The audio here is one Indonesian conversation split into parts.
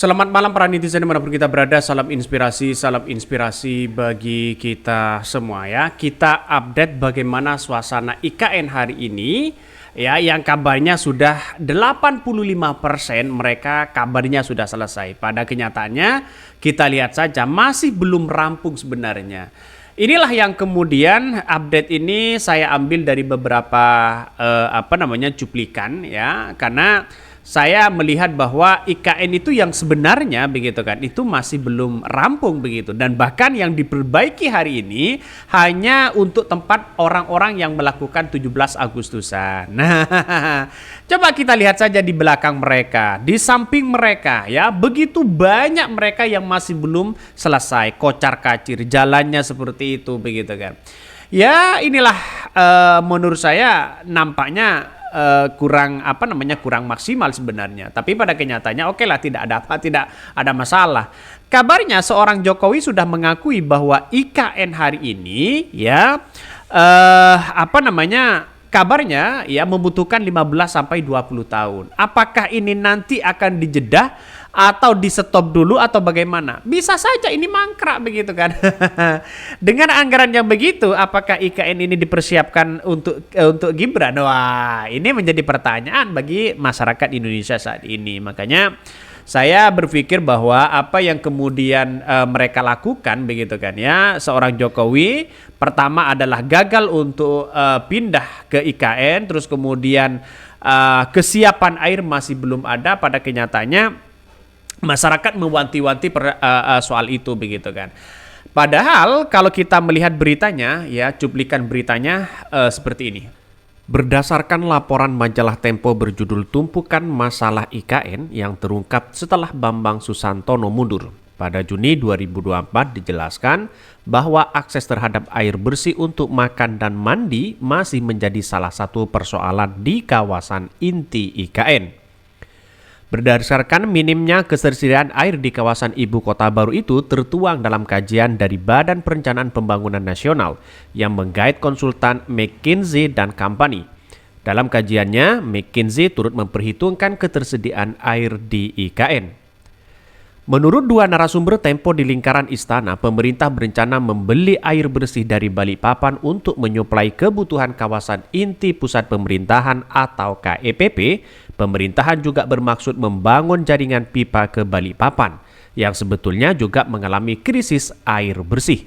Selamat malam para netizen dimanapun kita berada, salam inspirasi bagi kita semua ya. Kita update bagaimana suasana IKN hari ini ya, yang kabarnya sudah 85% mereka kabarnya sudah selesai. Pada kenyataannya kita lihat saja masih belum rampung sebenarnya. Inilah yang kemudian update ini saya ambil dari beberapa cuplikan ya, karena saya melihat bahwa IKN itu yang sebenarnya begitu kan, itu masih belum rampung begitu, dan bahkan yang diperbaiki hari ini hanya untuk tempat orang-orang yang melakukan 17 Agustusan. Nah, coba kita lihat saja di belakang mereka, di samping mereka ya, begitu banyak mereka yang masih belum selesai, kocar-kacir jalannya seperti itu begitu kan. Ya inilah menurut saya nampaknya kurang maksimal sebenarnya, tapi pada kenyataannya oke lah, tidak ada masalah. Kabarnya seorang Jokowi sudah mengakui bahwa IKN hari ini ya kabarnya ya membutuhkan 15 sampai 20 tahun. Apakah ini nanti akan dijedah atau di stop dulu atau bagaimana? Bisa saja ini mangkrak begitu kan. Dengan anggaran yang begitu, apakah IKN ini dipersiapkan untuk Gibran? Wah, ini menjadi pertanyaan bagi masyarakat Indonesia saat ini. Makanya saya berpikir bahwa apa yang kemudian mereka lakukan begitu kan ya, seorang Jokowi pertama adalah gagal untuk pindah ke IKN, terus kemudian kesiapan air masih belum ada. Pada kenyataannya masyarakat mewanti-wanti soal itu begitu kan. Padahal kalau kita melihat beritanya ya, cuplikan beritanya seperti ini. Berdasarkan laporan majalah Tempo berjudul Tumpukan Masalah IKN yang terungkap setelah Bambang Susantono mundur, pada Juni 2024 dijelaskan bahwa akses terhadap air bersih untuk makan dan mandi masih menjadi salah satu persoalan di kawasan inti IKN. Berdasarkan minimnya ketersediaan air di kawasan ibu kota baru itu tertuang dalam kajian dari Badan Perencanaan Pembangunan Nasional yang menggait konsultan McKinsey dan Company. Dalam kajiannya, McKinsey turut memperhitungkan ketersediaan air di IKN. Menurut dua narasumber Tempo di lingkaran istana, pemerintah berencana membeli air bersih dari Balikpapan untuk menyuplai kebutuhan kawasan inti pusat pemerintahan atau KEPP. Pemerintahan juga bermaksud membangun jaringan pipa ke Balikpapan, yang sebetulnya juga mengalami krisis air bersih.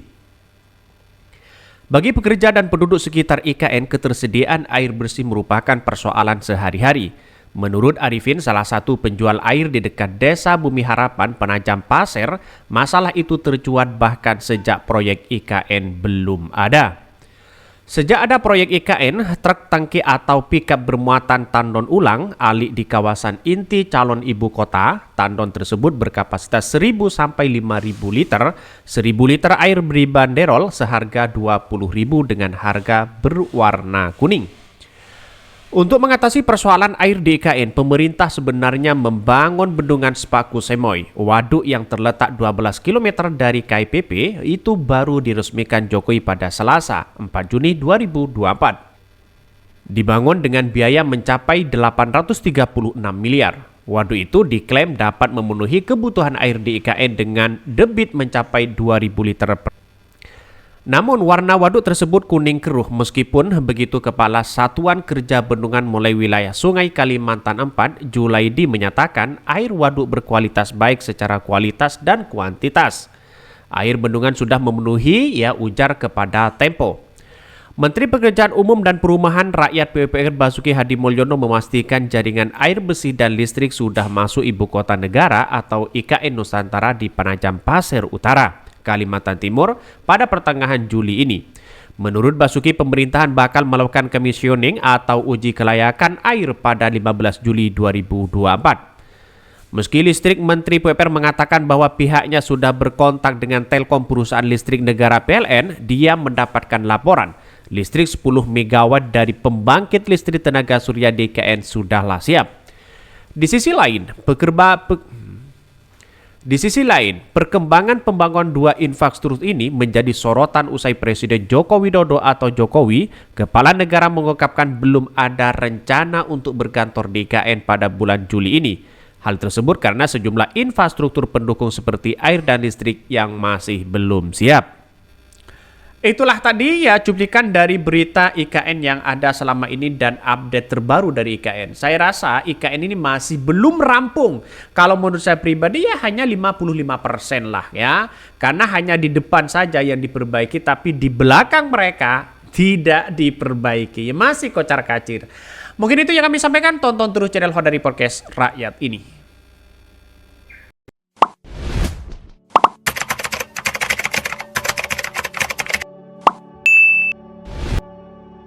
Bagi pekerja dan penduduk sekitar IKN, ketersediaan air bersih merupakan persoalan sehari-hari. Menurut Arifin, salah satu penjual air di dekat Desa Bumi Harapan, Penajam Pasir, masalah itu tercuat bahkan sejak proyek IKN belum ada. Sejak ada proyek IKN, truk tangki atau pickup bermuatan tandon ulang alik di kawasan inti calon ibu kota. Tandon tersebut berkapasitas 1.000 sampai 5.000 liter. 1.000 liter air berbanderol seharga 20.000 dengan harga berwarna kuning. Untuk mengatasi persoalan air di IKN, pemerintah sebenarnya membangun bendungan Sepaku Semoy. Waduk yang terletak 12 km dari KIPP itu baru diresmikan Jokowi pada Selasa, 4 Juni 2024. Dibangun dengan biaya mencapai 836 miliar. Waduk itu diklaim dapat memenuhi kebutuhan air di IKN dengan debit mencapai 2.000 liter per. Namun warna waduk tersebut kuning keruh. Meskipun begitu, Kepala Satuan Kerja Bendungan mulai wilayah Sungai Kalimantan 4, Julaidi, menyatakan air waduk berkualitas baik secara kualitas dan kuantitas. Air bendungan sudah memenuhi, ya, ujar kepada Tempo. Menteri Pekerjaan Umum dan Perumahan Rakyat PUPR Basuki Hadimulyono memastikan jaringan air bersih dan listrik sudah masuk ibu kota negara atau IKN Nusantara di Penajam Pasir Utara, Kalimantan Timur pada pertengahan Juli ini. Menurut Basuki, pemerintahan bakal melakukan commissioning atau uji kelayakan air pada 15 Juli 2024. Meski listrik, Menteri PUPR mengatakan bahwa pihaknya sudah berkontak dengan Telkom perusahaan listrik negara PLN, dia mendapatkan laporan listrik 10 MW dari pembangkit listrik tenaga surya DKN sudahlah siap. Di sisi lain, perkembangan pembangunan dua infrastruktur ini menjadi sorotan usai Presiden Joko Widodo atau Jokowi, kepala negara, mengungkapkan belum ada rencana untuk berkantor di IKN pada bulan Juli ini. Hal tersebut karena sejumlah infrastruktur pendukung seperti air dan listrik yang masih belum siap. Itulah tadi ya cuplikan dari berita IKN yang ada selama ini dan update terbaru dari IKN. Saya rasa IKN ini masih belum rampung. Kalau menurut saya pribadi ya hanya 55% lah ya. Karena hanya di depan saja yang diperbaiki tapi di belakang mereka tidak diperbaiki. Masih kocar-kacir. Mungkin itu yang kami sampaikan. Tonton terus channel Honda Podcast Rakyat ini.